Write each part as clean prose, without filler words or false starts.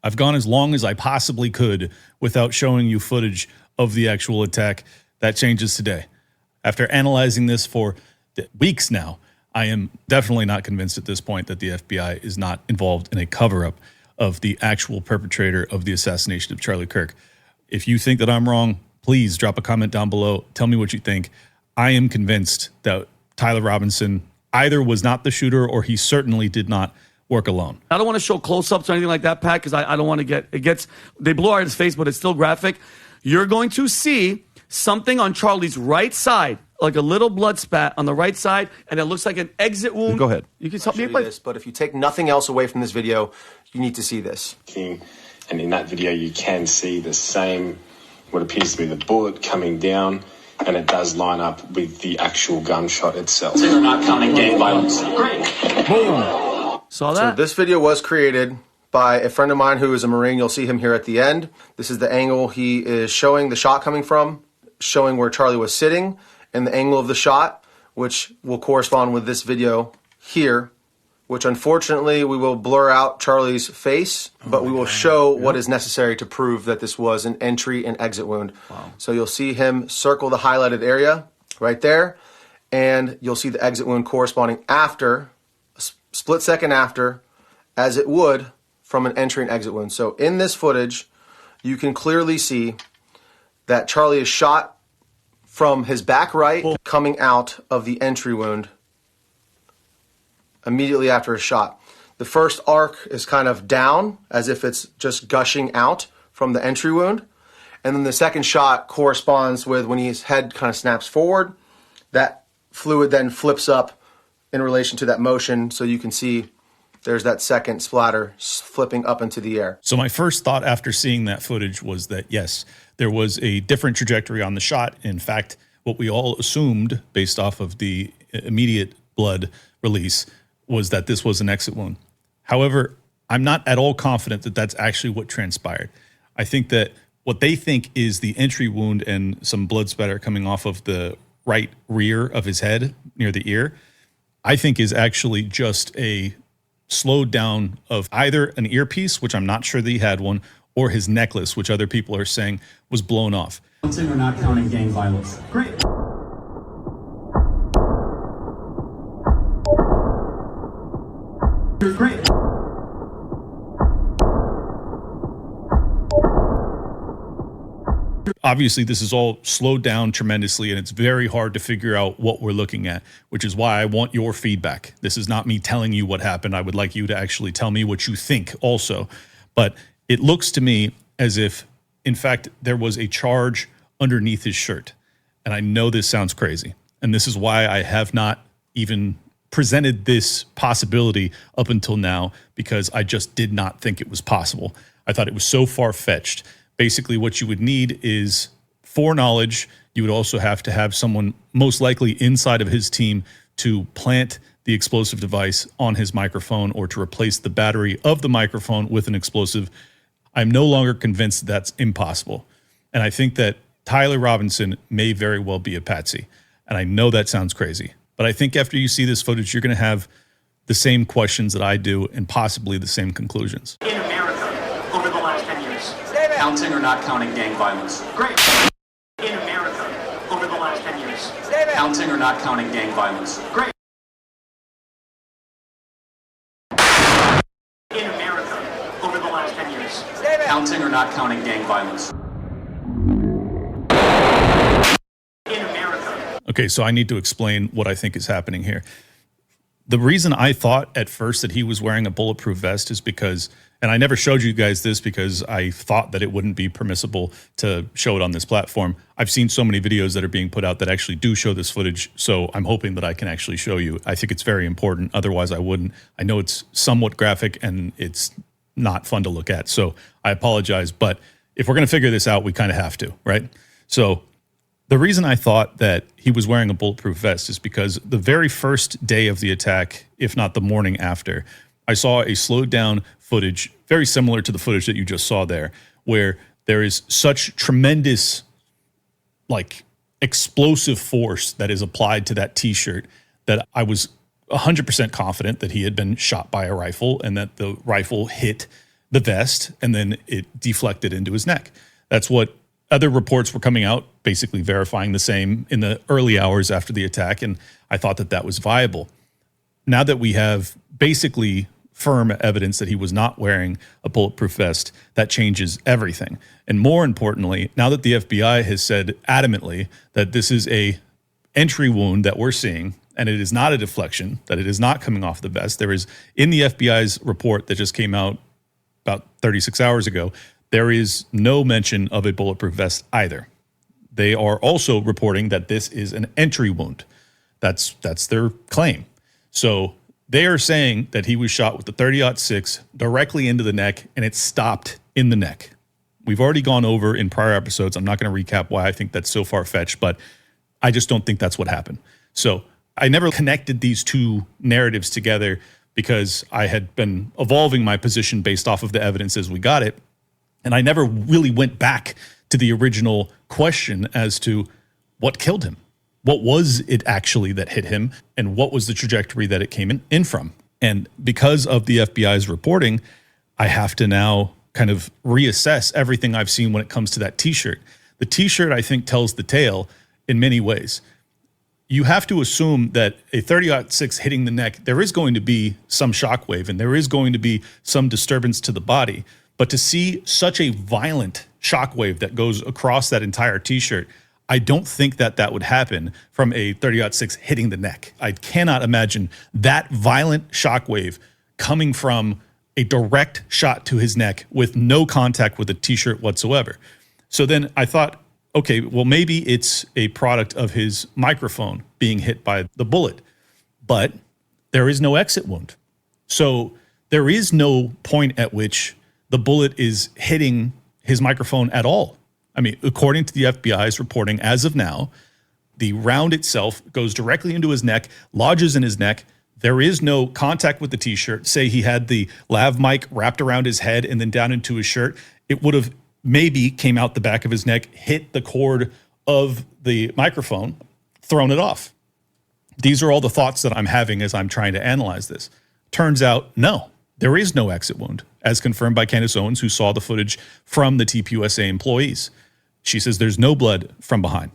I've gone as long as I possibly could without showing you footage of the actual attack. That changes today. After analyzing this for weeks now, I am definitely not convinced at this point that the FBI is not involved in a cover-up of the actual perpetrator of the assassination of Charlie Kirk. If you think that I'm wrong, please drop a comment down below. Tell me what you think. I am convinced that Tyler Robinson either was not the shooter or he certainly did not work alone. I don't want to show close-ups or anything like that, Pat, because I don't want to get, they blow out his face, but it's still graphic. You're going to see something on Charlie's right side, like a little blood spat on the right side, and it looks like an exit wound. Go ahead. You can help me this, but if you take nothing else away from this video, you need to see this. And in that video, you can see the same, what appears to be the bullet coming down, and it does line up with the actual gunshot itself. So they're not counting gang violence. Great. Boom. Saw that? So this video was created by a friend of mine who is a Marine. You'll see him here at the end. This is the angle he is showing the shot coming from, showing where Charlie was sitting, and the angle of the shot, which will correspond with this video here, which unfortunately we will blur out Charlie's face, but we will show what is necessary to prove that this was an entry and exit wound. Wow. So you'll see him circle the highlighted area right there, and you'll see the exit wound corresponding after, a split second after, as it would from an entry and exit wound. So in this footage, you can clearly see that Charlie is shot from his back right, coming out of the entry wound immediately after a shot. The first arc is kind of down, as if it's just gushing out from the entry wound. And then the second shot corresponds with when his head kind of snaps forward. That fluid then flips up in relation to that motion, so you can see there's that second splatter flipping up into the air. So my first thought after seeing that footage was that, yes, there was a different trajectory on the shot. In fact, what we all assumed based off of the immediate blood release was that this was an exit wound. However, I'm not at all confident that that's actually what transpired. I think that what they think is the entry wound and some blood spatter coming off of the right rear of his head near the ear, I think is actually just a slowed down of either an earpiece, which I'm not sure that he had one, or his necklace, which other people are saying was blown off. We're not counting gang violence. Great. Great. Obviously, this is all slowed down tremendously, and it's very hard to figure out what we're looking at, which is why I want your feedback. This is not me telling you what happened. I would like you to actually tell me what you think also. But it looks to me as if, in fact, there was a charge underneath his shirt. And I know this sounds crazy. And this is why I have not even presented this possibility up until now, because I just did not think it was possible. I thought it was so far-fetched. Basically, what you would need is foreknowledge. You would also have to have someone most likely inside of his team to plant the explosive device on his microphone or to replace the battery of the microphone with an explosive. I'm no longer convinced that's impossible. And I think that Tyler Robinson may very well be a patsy. And I know that sounds crazy, but I think after you see this footage, you're going to have the same questions that I do and possibly the same conclusions. In America, over the last 10 years. Counting or not counting gang violence? Great. In America, over the last 10 years. Counting or not counting gang violence? Great. In America, over the last 10 years. Counting or not counting gang violence? In America. Okay, so I need to explain what I think is happening here. The reason I thought at first that he was wearing a bulletproof vest is because, and I never showed you guys this because I thought that it wouldn't be permissible to show it on this platform. I've seen so many videos that are being put out that actually do show this footage, so I'm hoping that I can actually show you. I think it's very important, otherwise I wouldn't. I know it's somewhat graphic and it's not fun to look at, so I apologize, but if we're going to figure this out, we kind of have to, right? So the reason I thought that he was wearing a bulletproof vest is because the very first day of the attack, if not the morning after, I saw a slowed down footage, very similar to the footage that you just saw there, where there is such tremendous, like, explosive force that is applied to that t-shirt that I was 100% confident that he had been shot by a rifle and that the rifle hit the vest, and then it deflected into his neck. That's what other reports were coming out, basically verifying the same in the early hours after the attack, and I thought that that was viable. Now that we have basically firm evidence that he was not wearing a bulletproof vest, that changes everything. And more importantly, now that the FBI has said adamantly that this is a entry wound that we're seeing, and it is not a deflection, that it is not coming off the vest. There is, in the FBI's report that just came out about 36 hours ago, there is no mention of a bulletproof vest either. They are also reporting that this is an entry wound. That's their claim. So they are saying that he was shot with the 30-06 directly into the neck, and it stopped in the neck. We've already gone over in prior episodes. I'm not going to recap why I think that's so far-fetched, but I just don't think that's what happened. So I never connected these two narratives together because I had been evolving my position based off of the evidence as we got it. And I never really went back to the original question as to what killed him. What was it actually that hit him, and what was the trajectory that it came in from? And because of the FBI's reporting, I have to now kind of reassess everything I've seen when it comes to that T-shirt. The T-shirt, I think, tells the tale in many ways. You have to assume that a 30-06 hitting the neck, there is going to be some shockwave, and there is going to be some disturbance to the body. But to see such a violent shockwave that goes across that entire T-shirt, I don't think that that would happen from a 30-06 hitting the neck. I cannot imagine that violent shockwave coming from a direct shot to his neck with no contact with the T-shirt whatsoever. So then I thought, okay, well, maybe it's a product of his microphone being hit by the bullet, but there is no exit wound. So there is no point at which the bullet is hitting his microphone at all. I mean, according to the FBI's reporting as of now, the round itself goes directly into his neck, lodges in his neck. There is no contact with the T-shirt. Say he had the lav mic wrapped around his head and then down into his shirt, it would have maybe came out the back of his neck, hit the cord of the microphone, thrown it off. These are all the thoughts that I'm having as I'm trying to analyze this. Turns out, no, there is no exit wound, as confirmed by Candace Owens, who saw the footage from the TPUSA employees. She says there's no blood from behind.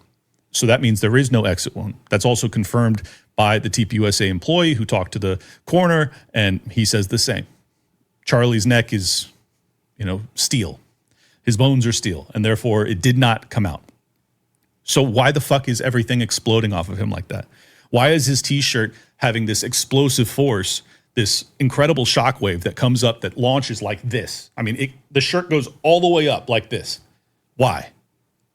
So that means there is no exit wound. That's also confirmed by the TPUSA employee who talked to the coroner, and he says the same. Charlie's neck is, steel. His bones are steel, and therefore it did not come out. So why the fuck is everything exploding off of him like that? Why is his T-shirt having this explosive force, this incredible shockwave that comes up that launches like this? I mean, the shirt goes all the way up like this. Why?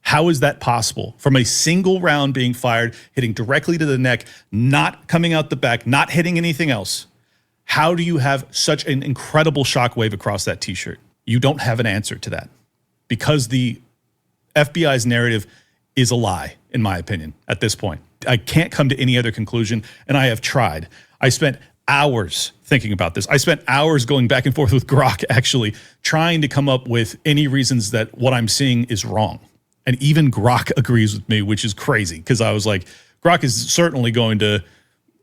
How is that possible? From a single round being fired, hitting directly to the neck, not coming out the back, not hitting anything else. How do you have such an incredible shockwave across that T-shirt? You don't have an answer to that because the FBI's narrative is a lie, in my opinion, at this point. I can't come to any other conclusion, and I have tried. I spent hours thinking about this. I spent hours going back and forth with Grok, actually, trying to come up with any reasons that what I'm seeing is wrong. And even Grok agrees with me, which is crazy, because I was like, Grok is certainly going to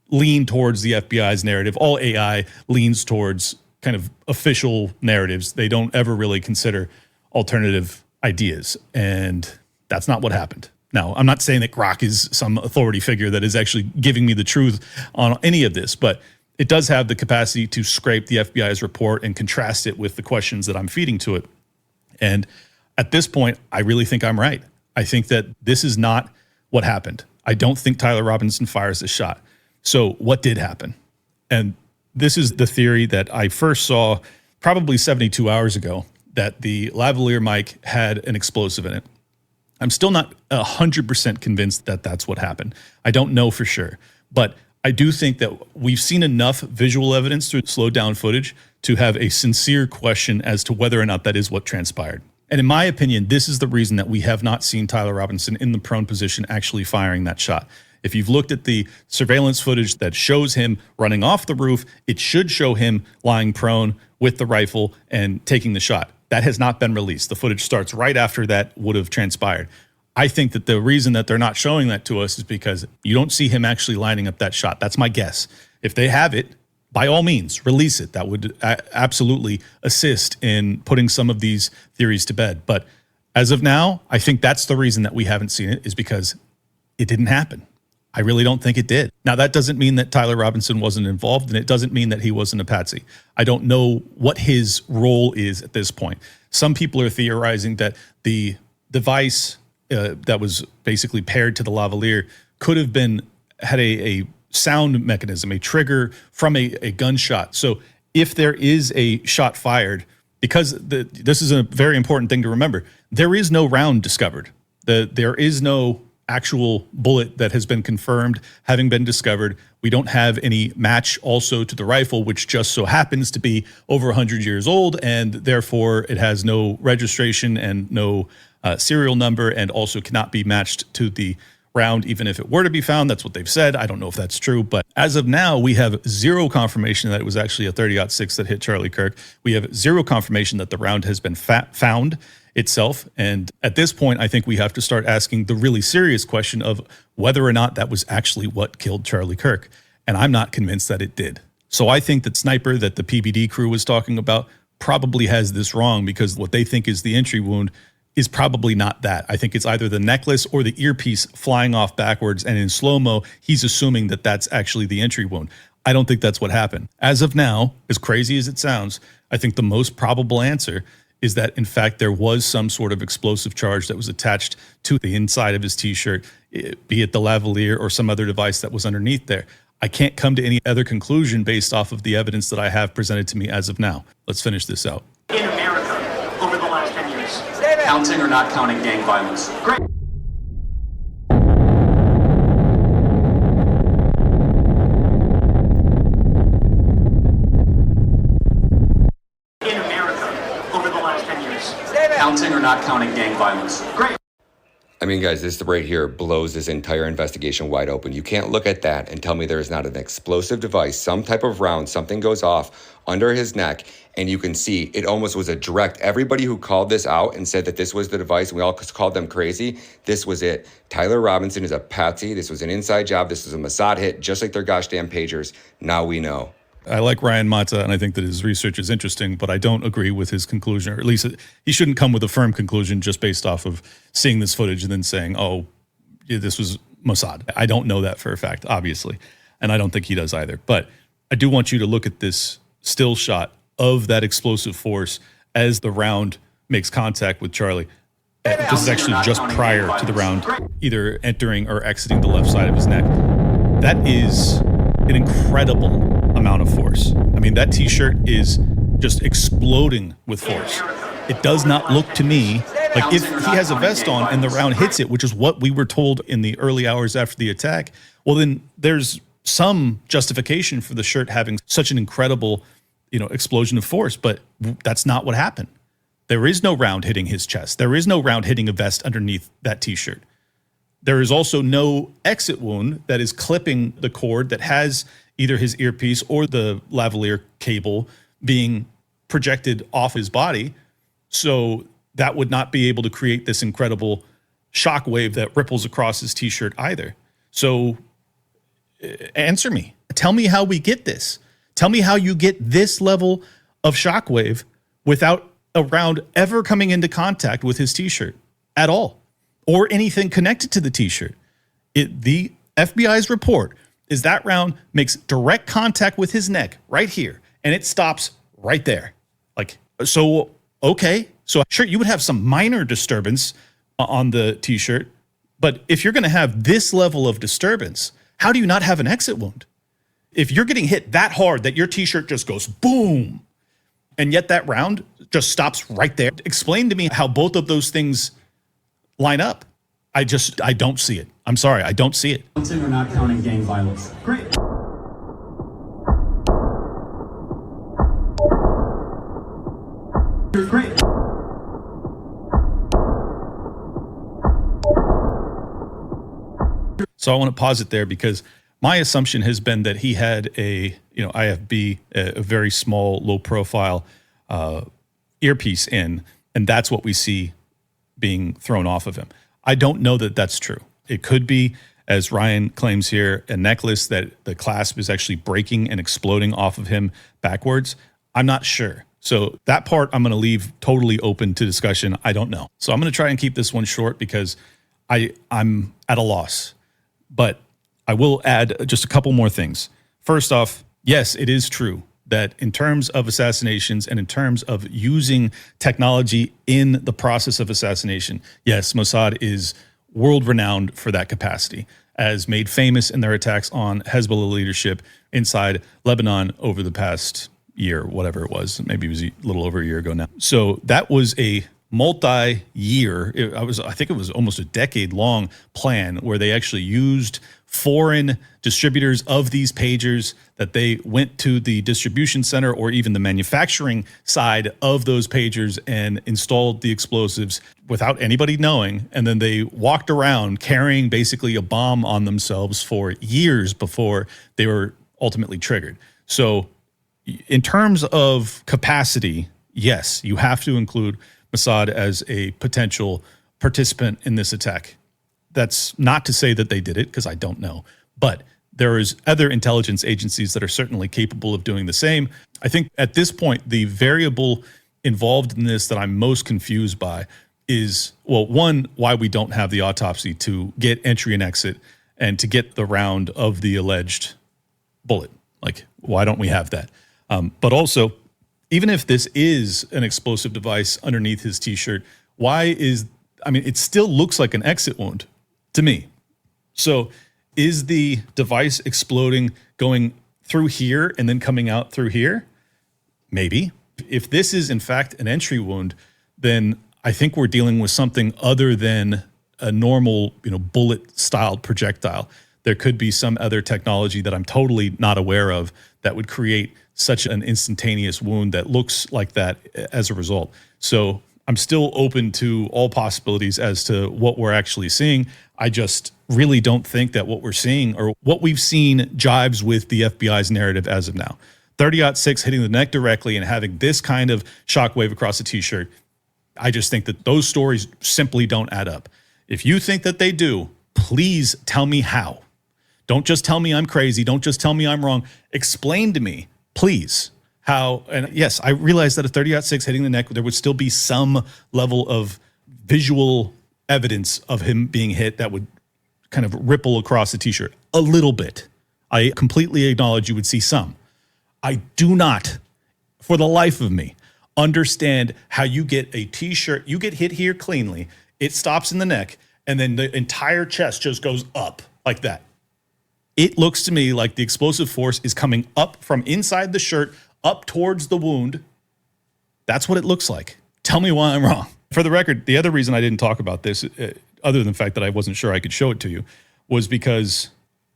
lean towards the FBI's narrative. All AI leans towards kind of official narratives. They don't ever really consider alternative ideas. And that's not what happened. Now, I'm not saying that Grok is some authority figure that is actually giving me the truth on any of this, but it does have the capacity to scrape the FBI's report and contrast it with the questions that I'm feeding to it. And at this point, I really think I'm right. I think that this is not what happened. I don't think Tyler Robinson fires this shot. So what did happen? And this is the theory that I first saw probably 72 hours ago, that the lavalier mic had an explosive in it. I'm still not 100% convinced that that's what happened. I don't know for sure. But I do think that we've seen enough visual evidence through slowed down footage to have a sincere question as to whether or not that is what transpired. And in my opinion, this is the reason that we have not seen Tyler Robinson in the prone position actually firing that shot. If you've looked at the surveillance footage that shows him running off the roof, it should show him lying prone with the rifle and taking the shot. That has not been released. The footage starts right after that would have transpired. I think that the reason that they're not showing that to us is because you don't see him actually lining up that shot. That's my guess. If they have it, by all means, release it. That would absolutely assist in putting some of these theories to bed. But as of now, I think that's the reason that we haven't seen it, is because it didn't happen. I really don't think it did. Now, that doesn't mean that Tyler Robinson wasn't involved, and it doesn't mean that he wasn't a patsy. I don't know what his role is at this point. Some people are theorizing that the device that was basically paired to the Lavalier could have had a sound mechanism, a trigger from a gunshot. So if there is a shot fired, because this is a very important thing to remember, there is no round discovered. There is no actual bullet that has been confirmed having been discovered. We don't have any match also to the rifle, which just so happens to be over 100 years old, and therefore it has no registration and no serial number, and also cannot be matched to the round, even if it were to be found. That's what they've said. I don't know if that's true, but as of now, we have zero confirmation that it was actually a 30-06 that hit Charlie Kirk. We have zero confirmation that the round has been found itself. And at this point, I think we have to start asking the really serious question of whether or not that was actually what killed Charlie Kirk. And I'm not convinced that it did. So I think that sniper that the PBD crew was talking about probably has this wrong, because what they think is the entry wound is probably not that. I think it's either the necklace or the earpiece flying off backwards, and in slow-mo, he's assuming that that's actually the entry wound. I don't think that's what happened. As of now, as crazy as it sounds, I think the most probable answer is that, in fact, there was some sort of explosive charge that was attached to the inside of his T-shirt, be it the Lavalier or some other device that was underneath there. I can't come to any other conclusion based off of the evidence that I have presented to me as of now. Let's finish this out. In America, over the last 10 years. Counting or not counting gang violence? Great. In America, over the last 10 years. Counting or not counting gang violence? Great. I mean, guys, this right here blows this entire investigation wide open. You can't look at that and tell me there is not an explosive device, some type of round, something goes off under his neck, and you can see it almost was a direct. Everybody who called this out and said that this was the device, and we all called them crazy, this was it. Tyler Robinson is a patsy. This was an inside job. This was a Mossad hit, just like their gosh damn pagers. Now we know. I like Ryan Mata, and I think that his research is interesting, but I don't agree with his conclusion, or at least he shouldn't come with a firm conclusion just based off of seeing this footage and then saying, oh, yeah, this was Mossad. I don't know that for a fact, obviously, and I don't think he does either. But I do want you to look at this still shot of that explosive force as the round makes contact with Charlie. This is actually just prior to the round either entering or exiting the left side of his neck. That is an incredible amount of force. I mean, that T-shirt is just exploding with force. It does not look to me like, if he has a vest on and the round hits it, which is what we were told in the early hours after the attack, well, then there's some justification for the shirt having such an incredible, explosion of force, but that's not what happened. There is no round hitting his chest. There is no round hitting a vest underneath that T-shirt. There is also no exit wound that is clipping the cord that has either his earpiece or the Lavalier cable being projected off his body. So that would not be able to create this incredible shockwave that ripples across his T-shirt either. So answer me. Tell me how we get this. Tell me how you get this level of shockwave without a round ever coming into contact with his T-shirt at all, or anything connected to the T-shirt. The FBI's report is that round makes direct contact with his neck right here, and it stops right there. Okay. So sure, you would have some minor disturbance on the T-shirt, but if you're going to have this level of disturbance, how do you not have an exit wound? If you're getting hit that hard that your T-shirt just goes boom, and yet that round just stops right there, explain to me how both of those things line up. I don't see it. I'm sorry, I don't see it. Counting or not counting gang violence? Great. Great. So I want to pause it there, because my assumption has been that he had a IFB, a very small, low profile earpiece in, and that's what we see being thrown off of him. I don't know that that's true. It could be as Ryan claims here, a necklace that the clasp is actually breaking and exploding off of him backwards? I'm not sure. So that part I'm going to leave totally open to discussion. I don't know. So I'm going to try and keep this one short because I'm at a loss. But I will add just a couple more things. First off, yes, it is true that in terms of assassinations and in terms of using technology in the process of assassination, yes, Mossad is world renowned for that capacity, as made famous in their attacks on Hezbollah leadership inside Lebanon over the past year, whatever it was. Maybe it was a little over a year ago now. So that was a multi-year, I think it was almost a decade-long plan where they actually used foreign distributors of these pagers, that they went to the distribution center or even the manufacturing side of those pagers and installed the explosives without anybody knowing. And then they walked around carrying basically a bomb on themselves for years before they were ultimately triggered. So in terms of capacity, yes, you have to include Mossad as a potential participant in this attack. That's not to say that they did it, because I don't know. But there is other intelligence agencies that are certainly capable of doing the same. I think at this point, the variable involved in this that I'm most confused by is, well, one, why we don't have the autopsy to get entry and exit and to get the round of the alleged bullet. Like, why don't we have that? But also, even if this is an explosive device underneath his T-shirt, it still looks like an exit wound to me. So is the device exploding going through here and then coming out through here? Maybe. If this is in fact an entry wound, then I think we're dealing with something other than a normal, bullet-styled projectile. There could be some other technology that I'm totally not aware of that would create such an instantaneous wound that looks like that as a result. So I'm still open to all possibilities as to what we're actually seeing. I just really don't think that what we're seeing or what we've seen jives with the FBI's narrative as of now. 30-06 hitting the neck directly and having this kind of shockwave across the T-shirt, I just think that those stories simply don't add up. If you think that they do, please tell me how. Don't just tell me I'm crazy. Don't just tell me I'm wrong. Explain to me, please, how. And yes, I realize that a 30-06 hitting the neck, there would still be some level of visual evidence of him being hit that would kind of ripple across the T-shirt a little bit. I completely acknowledge you would see some. I do not, for the life of me, understand how you get a T-shirt, you get hit here cleanly, it stops in the neck, and then the entire chest just goes up like that. It looks to me like the explosive force is coming up from inside the shirt, up towards the wound. That's what it looks like. Tell me why I'm wrong. For the record, the other reason I didn't talk about this, other than the fact that I wasn't sure I could show it to you, was because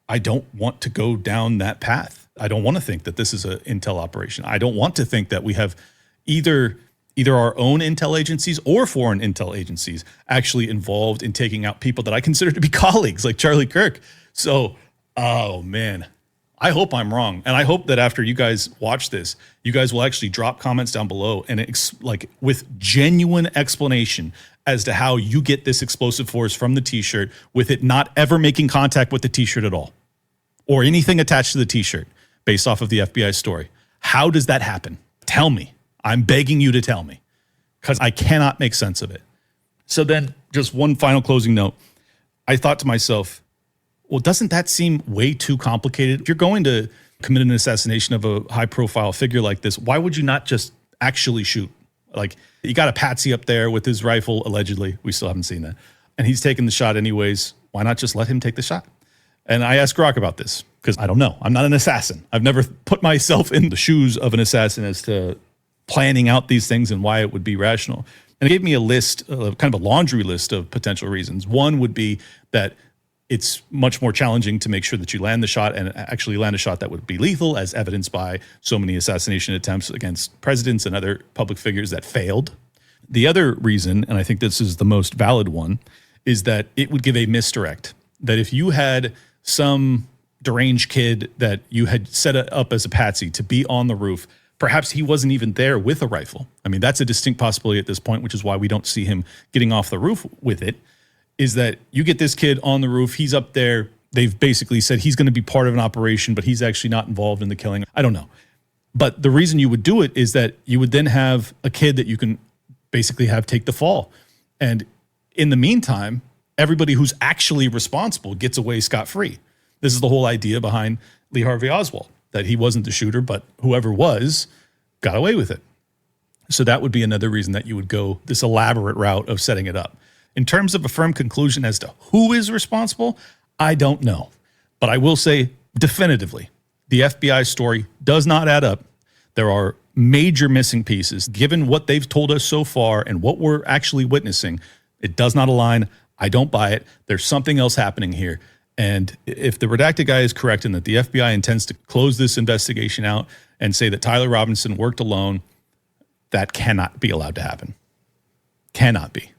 I don't want to go down that path. I don't want to think that this is an intel operation. I don't want to think that we have either our own intel agencies or foreign intel agencies actually involved in taking out people that I consider to be colleagues, like Charlie Kirk. So, oh man, I hope I'm wrong. And I hope that after you guys watch this, you guys will actually drop comments down below and with genuine explanation as to how you get this explosive force from the T-shirt with it not ever making contact with the T-shirt at all or anything attached to the T-shirt based off of the FBI story. How does that happen? Tell me. I'm begging you to tell me, because I cannot make sense of it. So then just one final closing note. I thought to myself, well, doesn't that seem way too complicated? If you're going to commit an assassination of a high-profile figure like this, why would you not just actually shoot? Like, you got a patsy up there with his rifle, allegedly. We still haven't seen that. And he's taking the shot anyways. Why not just let him take the shot? And I asked Grok about this, because I don't know. I'm not an assassin. I've never put myself in the shoes of an assassin as to planning out these things and why it would be rational. And it gave me a list, kind of a laundry list of potential reasons. One would be that it's much more challenging to make sure that you land the shot and actually land a shot that would be lethal, as evidenced by so many assassination attempts against presidents and other public figures that failed. The other reason, and I think this is the most valid one, is that it would give a misdirect. That if you had some deranged kid that you had set up as a patsy to be on the roof, perhaps he wasn't even there with a rifle. I mean, that's a distinct possibility at this point, which is why we don't see him getting off the roof with it, is that you get this kid on the roof, he's up there, they've basically said he's going to be part of an operation, but he's actually not involved in the killing. I don't know. But the reason you would do it is that you would then have a kid that you can basically have take the fall. And in the meantime, everybody who's actually responsible gets away scot-free. This is the whole idea behind Lee Harvey Oswald, that he wasn't the shooter, but whoever was got away with it. So that would be another reason that you would go this elaborate route of setting it up. In terms of a firm conclusion as to who is responsible, I don't know. But I will say definitively, the FBI story does not add up. There are major missing pieces. Given what they've told us so far and what we're actually witnessing, it does not align. I don't buy it. There's something else happening here. And if the redacted guy is correct and that the FBI intends to close this investigation out and say that Tyler Robinson worked alone, that cannot be allowed to happen. Cannot be.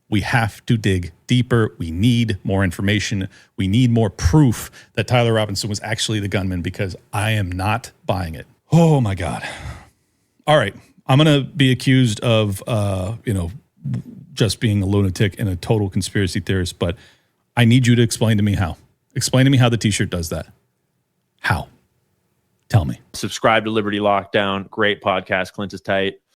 We have to dig deeper. We need more information. We need more proof that Tyler Robinson was actually the gunman, because I am not buying it. Oh my God. All right. I'm going to be accused of, just being a lunatic and a total conspiracy theorist, but I need you to explain to me how. Explain to me how the t-shirt does that. How? Tell me. Subscribe to Liberty Lockdown. Great podcast. Clint is tight.